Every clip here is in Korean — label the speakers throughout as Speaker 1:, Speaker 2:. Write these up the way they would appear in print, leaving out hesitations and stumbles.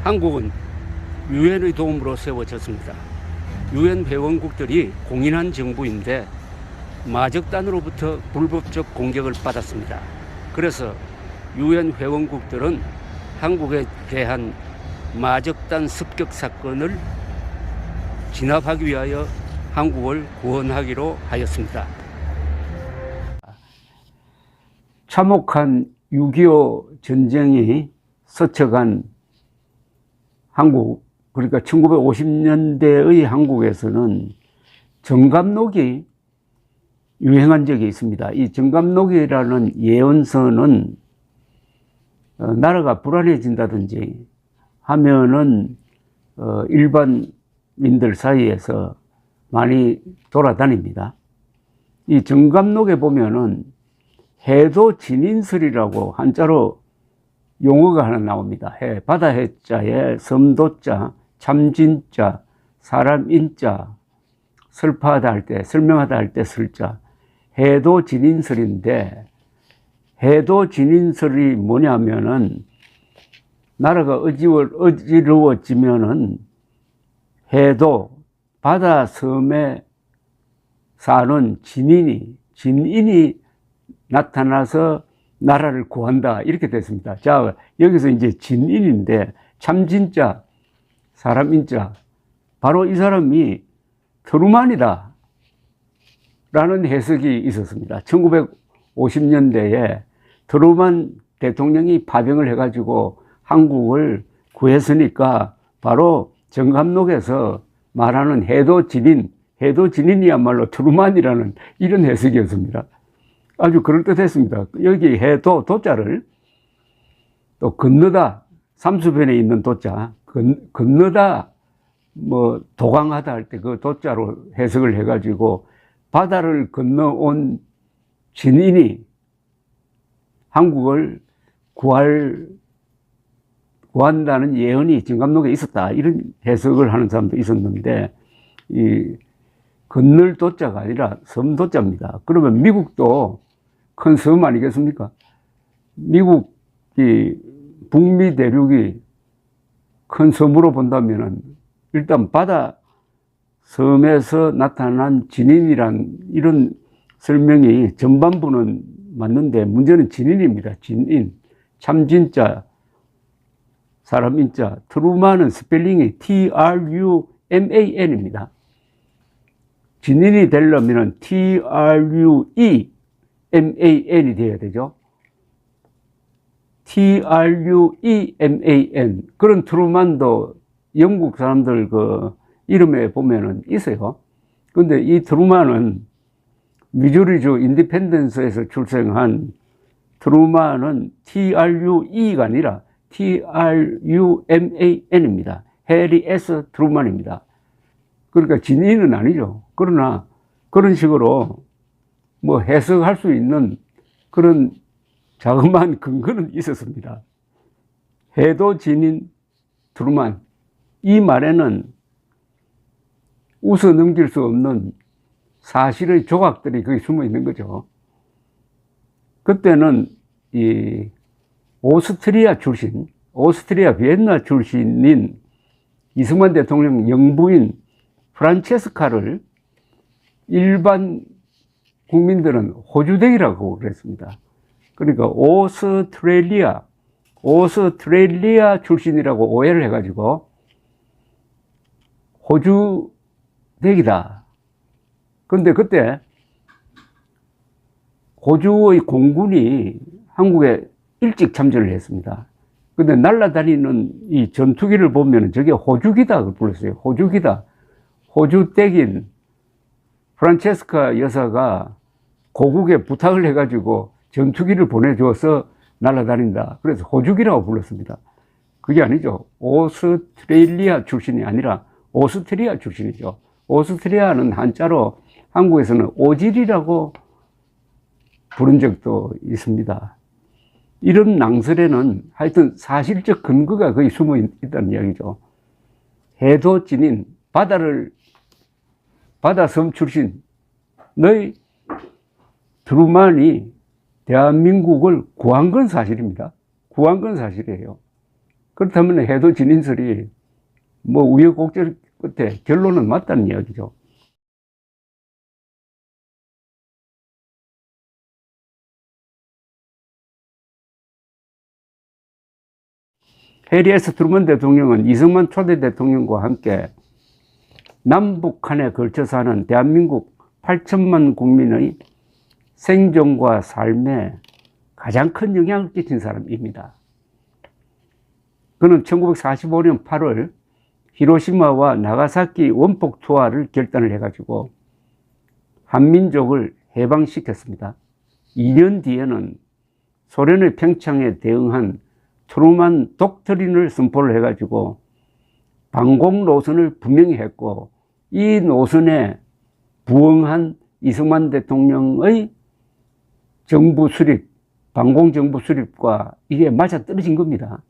Speaker 1: 한국은 유엔의 도움으로 세워졌습니다. 유엔 회원국들이 공인한 정부인데 마적단으로부터 불법적 공격을 받았습니다. 그래서 유엔 회원국들은 한국에 대한 마적단 습격 사건을 진압하기 위하여 한국을 구원하기로 하였습니다. 참혹한 6.25 전쟁이 스쳐간 한국, 그러니까 1950년대의 한국에서는 정감록이 유행한 적이 있습니다. 이 정감록이라는 예언서는 나라가 불안해진다든지 하면은 일반민들 사이에서 많이 돌아다닙니다. 이 정감록에 보면은 해도진인설이라고 한자로 용어가 하나 나옵니다. 바다 해자에 섬도자, 참진자, 사람 인자, 설파하다 할 때, 설명하다 할 때 설자, 해도진인설인데, 해도진인설이 뭐냐면은 나라가 어지러워지면은 해도, 바다 섬에 사는 진인이 나타나서 나라를 구한다, 이렇게 됐습니다. 자, 여기서 이제 진인인데 참진자, 사람인자, 바로 이 사람이 트루만이다 라는 해석이 있었습니다. 1950년대에 트루만 대통령이 파병을 해가지고 한국을 구했으니까 바로 정감록에서 말하는 해도진인이야말로 트루만이라는 이런 해석이었습니다. 아주 그럴듯했습니다. 여기 해도, 도자를 또 건너다, 삼수변에 있는 도자, 건너다, 도강하다 할 때 그 도자로 해석을 해가지고 바다를 건너온 진인이 한국을 구한다는 예언이 정감록에 있었다. 이런 해석을 하는 사람도 있었는데, 이 건널 도자가 아니라 섬 도자입니다. 그러면 미국도 큰 섬 아니겠습니까? 미국이 북미 대륙이 큰 섬으로 본다면은 일단 바다 섬에서 나타난 진인이란 이런 설명이 전반부는 맞는데 문제는 진인입니다. 진인, 참진자, 사람인자, 트루만은 스펠링이 TRUMAN입니다. 진인이 되려면 TRUEMAN이 되어야 되죠. TRUEMAN. 그런 트루만도 영국 사람들 그 이름에 보면은 있어요. 근데 이 트루만은 미주리주 인디펜던스에서 출생한 트루만은 TRUE가 아니라 TRUMAN입니다. 해리 S. 트루만입니다. 그러니까 진인은 아니죠. 그러나 그런 식으로 해석할 수 있는 그런 자그마한 근거는 있었습니다. 해도 진인 트루만. 이 말에는 웃어 넘길 수 없는 사실의 조각들이 거기 숨어 있는 거죠. 그때는 이 오스트리아 비엔나 출신인 이승만 대통령 영부인 프란체스카를 일반 국민들은 호주댁이라고 그랬습니다. 그러니까 오스트레일리아 출신이라고 오해를 해가지고 호주댁이다. 그런데 그때 호주의 공군이 한국에 일찍 참전을 했습니다. 근데 날아다니는 이 전투기를 보면 저게 호주기다 불렀어요. 호주기다. 호주댁인 프란체스카 여사가 고국에 부탁을 해가지고 전투기를 보내줘서 날아다닌다. 그래서 호주기라고 불렀습니다. 그게 아니죠. 오스트레일리아 출신이 아니라 오스트리아 출신이죠. 오스트리아는 한자로 한국에서는 오질이라고 부른 적도 있습니다. 이런 낭설에는 하여튼 사실적 근거가 거의 숨어 있다는 이야기죠. 해도진인, 바다섬 출신, 너희 트루만이 대한민국을 구한 건 사실입니다. 구한 건 사실이에요. 그렇다면 해도 진인설이 뭐 우여곡절 끝에 결론은 맞다는 이야기죠. 해리 S. 트루먼 대통령은 이승만 초대 대통령과 함께 남북한에 걸쳐서 하는 대한민국 8천만 국민의 생존과 삶에 가장 큰 영향을 끼친 사람입니다. 그는 1945년 8월 히로시마와 나가사키 원폭 투하를 결단을 해가지고 한민족을 해방시켰습니다. 2년 뒤에는 소련의 평창에 대응한 트루만 독트린을 선포를 해가지고 방공 노선을 분명히 했고, 이 노선에 부응한 이승만 대통령의 정부 수립, 방공 정부 수립과 이게 맞아 떨어진 겁니다.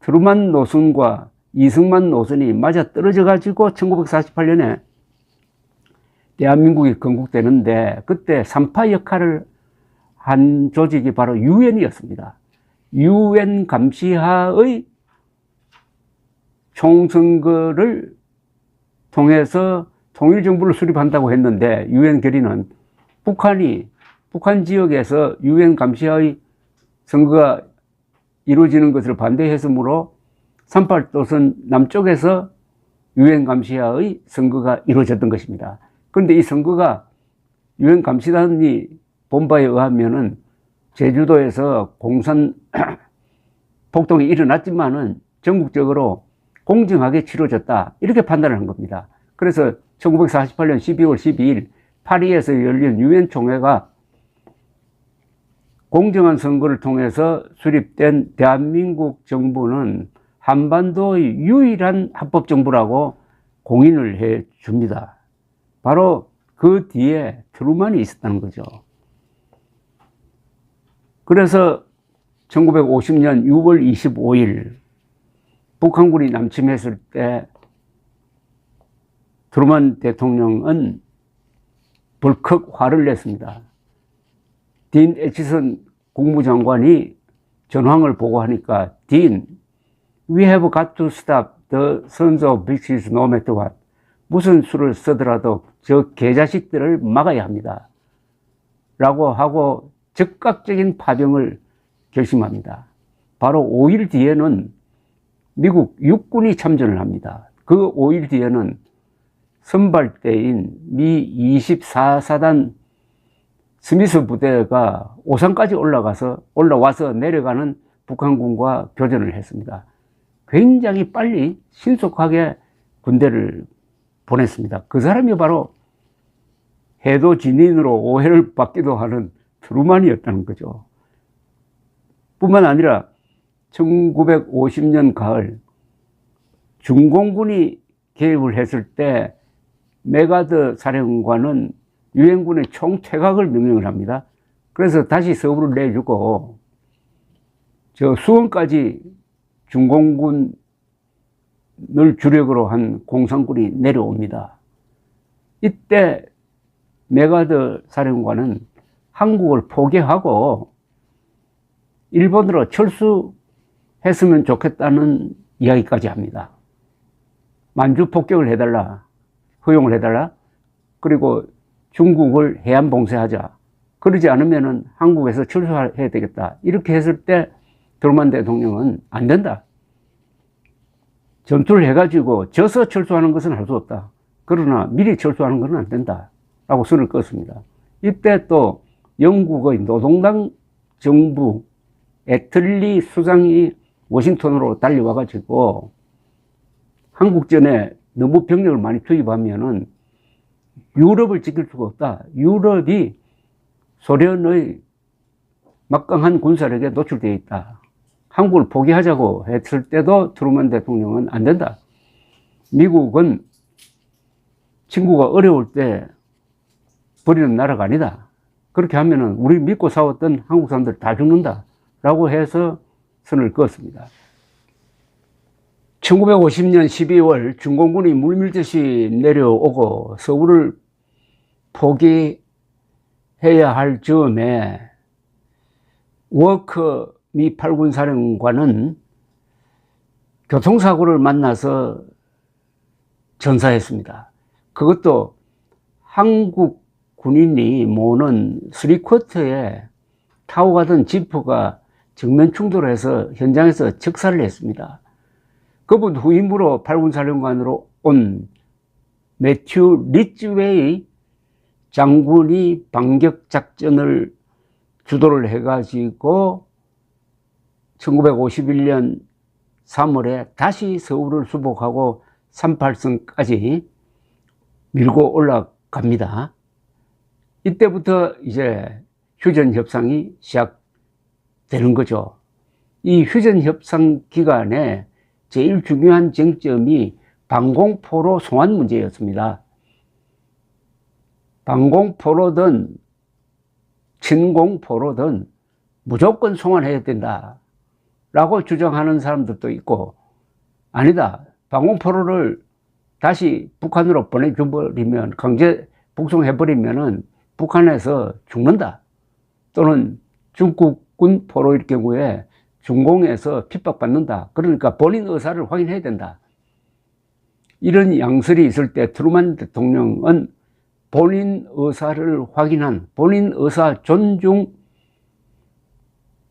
Speaker 1: 트루만 노선과 이승만 노선이 맞아 떨어져 가지고 1948년에 대한민국이 건국되는데, 그때 3파 역할을 한 조직이 바로 유엔이었습니다. 유엔 감시하의 총선거를 통해서 통일정부를 수립한다고 했는데, 유엔 결의는 북한 지역에서 유엔 감시하의 선거가 이루어지는 것을 반대했으므로 38도선 남쪽에서 유엔 감시하의 선거가 이루어졌던 것입니다. 그런데 이 선거가 유엔 감시단이 본 바에 의하면은 제주도에서 공산 폭동이 일어났지만은 전국적으로 공정하게 치러졌다, 이렇게 판단을 한 겁니다. 그래서 1948년 12월 12일 파리에서 열린 유엔 총회가 공정한 선거를 통해서 수립된 대한민국 정부는 한반도의 유일한 합법정부라고 공인을 해 줍니다. 바로 그 뒤에 트루만이 있었다는 거죠. 그래서 1950년 6월 25일 북한군이 남침했을 때 트루만 대통령은 벌컥 화를 냈습니다. 딘 애치슨 국무장관이 전황을 보고하니까, 딘, we have got to stop the sons of bitches no matter what. 무슨 수를 쓰더라도 저 개자식들을 막아야 합니다. 라고 하고 즉각적인 파병을 결심합니다. 바로 5일 뒤에는 미국 육군이 참전을 합니다. 그 5일 뒤에는 선발대인 미 24사단 스미스 부대가 오산까지 올라와서 내려가는 북한군과 교전을 했습니다. 굉장히 빨리 신속하게 군대를 보냈습니다. 그 사람이 바로 해도 진인으로 오해를 받기도 하는 트루만이었다는 거죠. 뿐만 아니라 1950년 가을 중공군이 개입을 했을 때 메가더 사령관은 유엔군의 총퇴각을 명령을 합니다. 그래서 다시 서부를 내주고 저 수원까지 중공군을 주력으로 한 공산군이 내려옵니다. 이때 메가더 사령관은 한국을 포기하고 일본으로 철수했으면 좋겠다는 이야기까지 합니다. 만주 폭격을 해달라, 허용을 해달라, 그리고 중국을 해안 봉쇄하자, 그러지 않으면 한국에서 철수해야 되겠다, 이렇게 했을 때 트루만 대통령은 안 된다, 전투를 해가지고 져서 철수하는 것은 할 수 없다, 그러나 미리 철수하는 것은 안 된다 라고 선을 그었습니다. 이때 또 영국의 노동당 정부 애틀리 수장이 워싱턴으로 달려와가지고 한국전에 너무 병력을 많이 투입하면은 유럽을 지킬 수가 없다, 유럽이 소련의 막강한 군사력에 노출되어 있다, 한국을 포기하자고 했을 때도 트루먼 대통령은 안 된다, 미국은 친구가 어려울 때 버리는 나라가 아니다, 그렇게 하면은 우리 믿고 싸웠던 한국 사람들 다 죽는다 라고 해서 선을 그었습니다. 1950년 12월 중공군이 물밀듯이 내려오고 서울을 포기해야 할 즈음에 워커 미 8군 사령관은 교통사고를 만나서 전사했습니다. 그것도 한국 군인이 모는 3쿼터에 타고 가던 지프가 정면 충돌해서 현장에서 즉사를 했습니다. 그분 후임으로 8군 사령관으로 온 매튜 리츠웨이 장군이 반격 작전을 주도를 해가지고 1951년 3월에 다시 서울을 수복하고 38선까지 밀고 올라갑니다. 이때부터 이제 휴전 협상이 시작되는 거죠. 이 휴전 협상 기간에 제일 중요한 쟁점이 방공포로 송환 문제였습니다. 방공포로든 진공포로든 무조건 송환해야 된다 라고 주장하는 사람들도 있고, 아니다, 방공포로를 다시 북한으로 보내줘버리면, 강제 북송해버리면은 북한에서 죽는다, 또는 중국군 포로일 경우에 중공에서 핍박받는다, 그러니까 본인 의사를 확인해야 된다, 이런 양설이 있을 때 트루만 대통령은 본인 의사를 확인한, 본인 의사 존중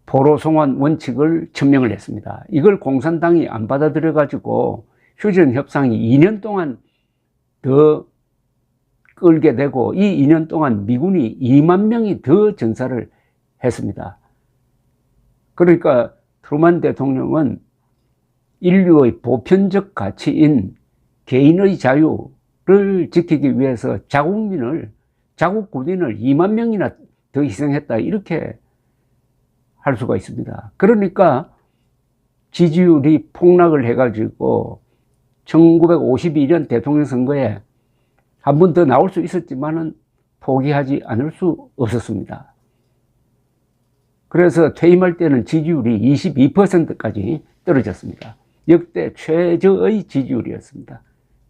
Speaker 1: 포로 송환 원칙을 천명을 했습니다. 이걸 공산당이 안 받아들여 가지고 휴전 협상이 2년 동안 더 끌게 되고, 이 2년 동안 미군이 2만 명이 더 전사를 했습니다. 그러니까 트루만 대통령은 인류의 보편적 가치인 개인의 자유를 지키기 위해서 자국 군인을 2만 명이나 더 희생했다, 이렇게 할 수가 있습니다. 그러니까 지지율이 폭락을 해가지고 1952년 대통령 선거에 한 번 더 나올 수 있었지만은 포기하지 않을 수 없었습니다. 그래서 퇴임할 때는 지지율이 22%까지 떨어졌습니다. 역대 최저의 지지율이었습니다.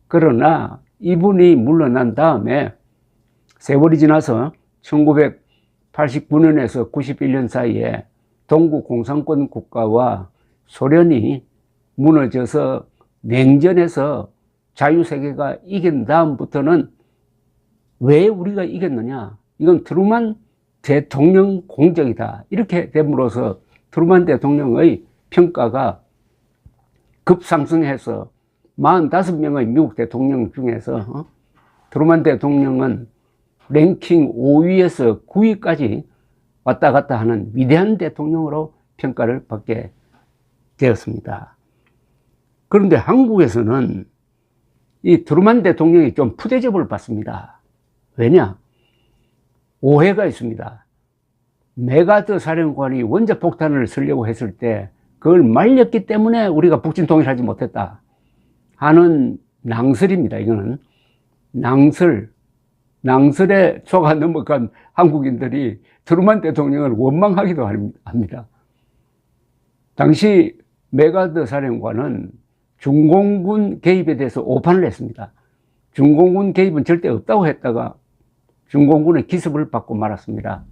Speaker 1: 그러나 이분이 물러난 다음에 세월이 지나서 1989년에서 91년 사이에 동구 공산권 국가와 소련이 무너져서 냉전에서 자유세계가 이긴 다음부터는 왜 우리가 이겼느냐, 이건 트루만 대통령 공적이다, 이렇게 됨으로써 트루만 대통령의 평가가 급상승해서 45명의 미국 대통령 중에서 트루만 대통령은 랭킹 5위에서 9위까지 왔다 갔다 하는 위대한 대통령으로 평가를 받게 되었습니다. 그런데 한국에서는 이 트루만 대통령이 좀 푸대접을 받습니다. 왜냐? 오해가 있습니다. 메가더 사령관이 원자폭탄을 쓰려고 했을 때 그걸 말렸기 때문에 우리가 북진 통일하지 못했다 하는 낭설입니다. 이거는 낭설에 속아 넘어간 한국인들이 트루만 대통령을 원망하기도 합니다. 당시 메가더 사령관은 중공군 개입에 대해서 오판을 했습니다. 중공군 개입은 절대 없다고 했다가 중공군의 기습을 받고 말았습니다.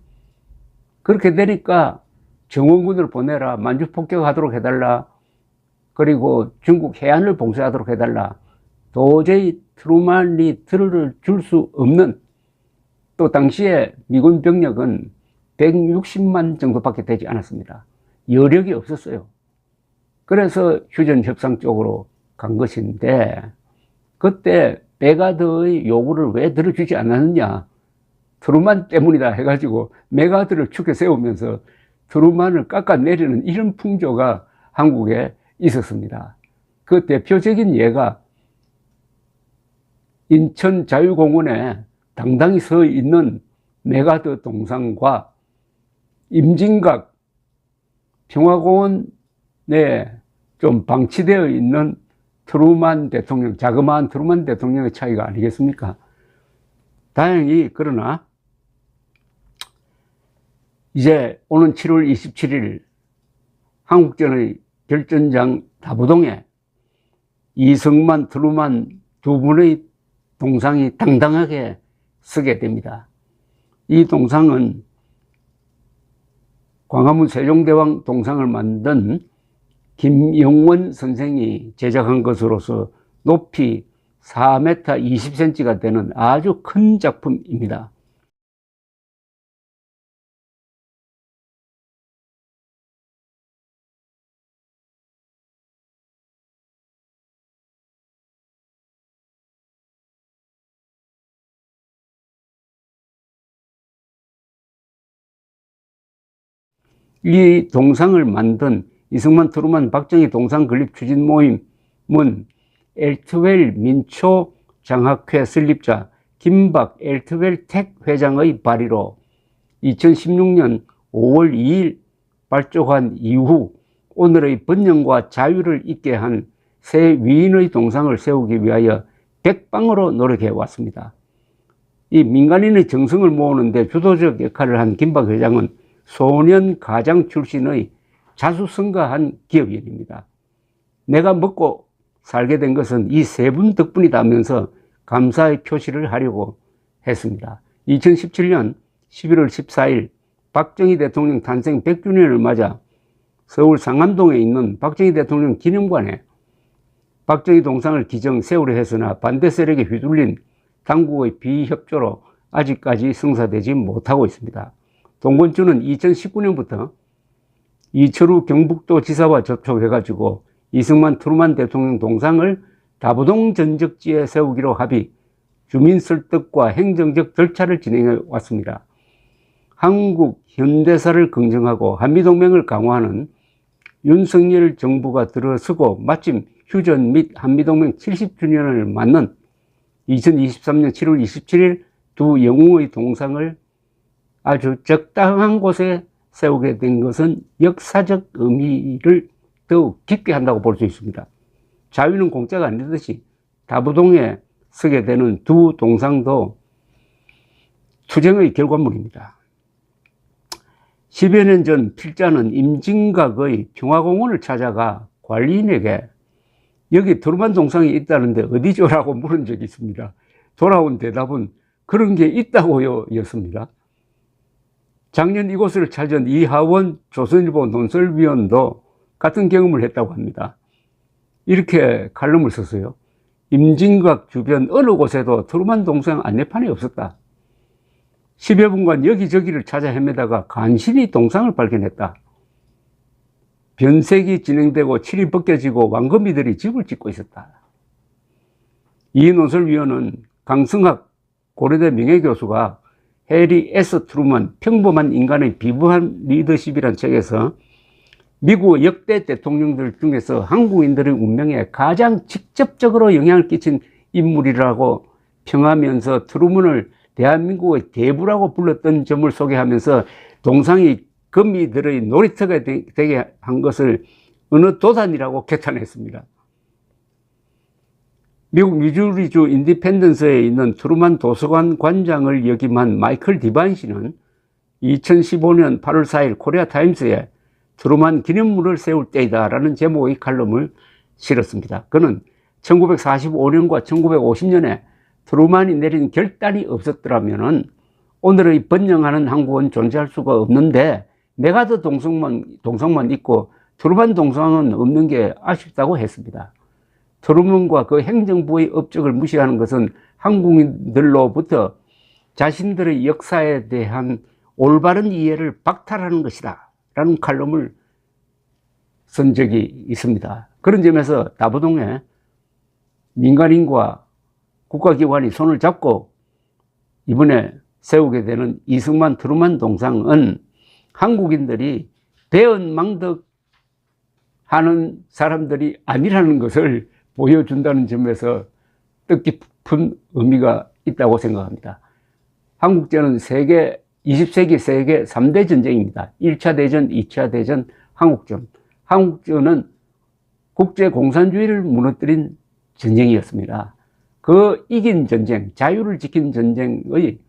Speaker 1: 그렇게 되니까 정원군을 보내라, 만주 폭격하도록 해달라, 그리고 중국 해안을 봉쇄하도록 해달라, 도저히 트루만이 들어줄 수 없는, 또 당시에 미군 병력은 160만 정도밖에 되지 않았습니다. 여력이 없었어요. 그래서 휴전 협상 쪽으로 간 것인데, 그때 메가더의 요구를 왜 들어주지 않았느냐, 트루만 때문이다 해가지고 메가더를 축에 세우면서 트루만을 깎아내리는 이런 풍조가 한국에 있었습니다. 그 대표적인 예가 인천 자유공원에 당당히 서 있는 메가더 동상과 임진각 평화공원에 좀 방치되어 있는 트루만 대통령, 자그마한 트루만 대통령의 차이가 아니겠습니까? 다행히 그러나 이제 오는 7월 27일 한국전의 결전장 다부동에 이승만, 트루만 두 분의 동상이 당당하게 서게 됩니다. 이 동상은 광화문 세종대왕 동상을 만든 김영원 선생이 제작한 것으로서 높이 4m 20cm가 되는 아주 큰 작품입니다. 이 동상을 만든 이승만, 트루먼, 박정희 동상 건립 추진 모임은 엘트웰 민초 장학회 설립자 김박 엘트웰 택 회장의 발의로 2016년 5월 2일 발족한 이후 오늘의 번영과 자유를 잇게 한 새 위인의 동상을 세우기 위하여 백방으로 노력해 왔습니다. 이 민간인의 정성을 모으는데 주도적 역할을 한 김박 회장은 소년 가장 출신의 자수성가한 기업인입니다. 내가 먹고 살게 된 것은 이 세 분 덕분이다 하면서 감사의 표시를 하려고 했습니다. 2017년 11월 14일 박정희 대통령 탄생 100주년을 맞아 서울 상암동에 있는 박정희 대통령 기념관에 박정희 동상을 기정 세우려 했으나 반대 세력에 휘둘린 당국의 비협조로 아직까지 성사되지 못하고 있습니다. 동건주는 2019년부터 이철우 경북도 지사와 접촉해가지고 이승만, 트루먼 대통령 동상을 다부동 전적지에 세우기로 합의, 주민 설득과 행정적 절차를 진행해 왔습니다. 한국 현대사를 긍정하고 한미동맹을 강화하는 윤석열 정부가 들어서고 마침 휴전 및 한미동맹 70주년을 맞는 2023년 7월 27일 두 영웅의 동상을 아주 적당한 곳에 세우게 된 것은 역사적 의미를 더욱 깊게 한다고 볼 수 있습니다. 자유는 공짜가 아니듯이 다부동에 서게 되는 두 동상도 투쟁의 결과물입니다. 10여 년 전 필자는 임진각의 평화공원을 찾아가 관리인에게 여기 트루먼 동상이 있다는데 어디죠? 라고 물은 적이 있습니다. 돌아온 대답은 그런 게 있다고요 였습니다. 작년 이곳을 찾은 이하원 조선일보 논설위원도 같은 경험을 했다고 합니다. 이렇게 칼럼을 썼어요. 임진각 주변 어느 곳에도 트루먼 동상 안내판이 없었다. 10여 분간 여기저기를 찾아 헤매다가 간신히 동상을 발견했다. 변색이 진행되고 칠이 벗겨지고 왕거미들이 집을 짓고 있었다. 이 논설위원은 강승학 고려대 명예교수가 해리 S. 트루먼 평범한 인간의 비범한 리더십이라는 책에서 미국 역대 대통령들 중에서 한국인들의 운명에 가장 직접적으로 영향을 끼친 인물이라고 평하면서 트루먼을 대한민국의 대부라고 불렀던 점을 소개하면서 동상이 거미들의 놀이터가 되게 한 것을 어느 도단이라고 개탄했습니다. 미국 미주리주 인디펜던스에 있는 트루먼 도서관 관장을 역임한 마이클 디바인 씨는 2015년 8월 4일 코리아 타임스에 트루먼 기념물을 세울 때이다 라는 제목의 칼럼을 실었습니다. 그는 1945년과 1950년에 트루먼이 내린 결단이 없었더라면 오늘의 번영하는 한국은 존재할 수가 없는데 메가드 동상만 있고 트루먼 동상은 없는 게 아쉽다고 했습니다. 트루먼과 그 행정부의 업적을 무시하는 것은 한국인들로부터 자신들의 역사에 대한 올바른 이해를 박탈하는 것이다 라는 칼럼을 쓴 적이 있습니다. 그런 점에서 다부동에 민간인과 국가기관이 손을 잡고 이번에 세우게 되는 이승만 트루먼 동상은 한국인들이 배은망덕하는 사람들이 아니라는 것을 보여준다는 점에서 뜻깊은 의미가 있다고 생각합니다. 한국전은 20세기 세계 3대 전쟁입니다. 1차 대전, 2차 대전, 한국전. 한국전은 국제공산주의를 무너뜨린 전쟁이었습니다. 그 이긴 전쟁, 자유를 지킨 전쟁의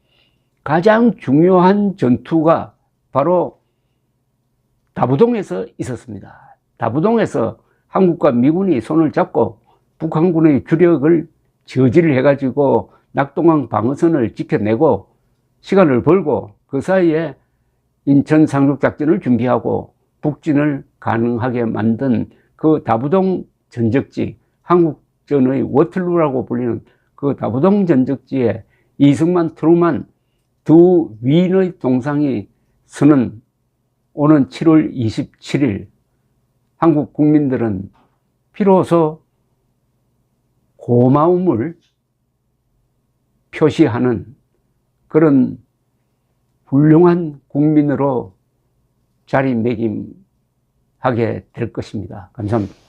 Speaker 1: 가장 중요한 전투가 바로 다부동에서 있었습니다. 다부동에서 한국과 미군이 손을 잡고 북한군의 주력을 저지를 해가지고 낙동강 방어선을 지켜내고 시간을 벌고 그 사이에 인천 상륙작전을 준비하고 북진을 가능하게 만든 그 다부동 전적지, 한국전의 워틀루라고 불리는 그 다부동 전적지에 이승만, 트루만 두 위인의 동상이 서는 오는 7월 27일 한국 국민들은 비로소 고마움을 표시하는 그런 훌륭한 국민으로 자리매김하게 될 것입니다. 감사합니다.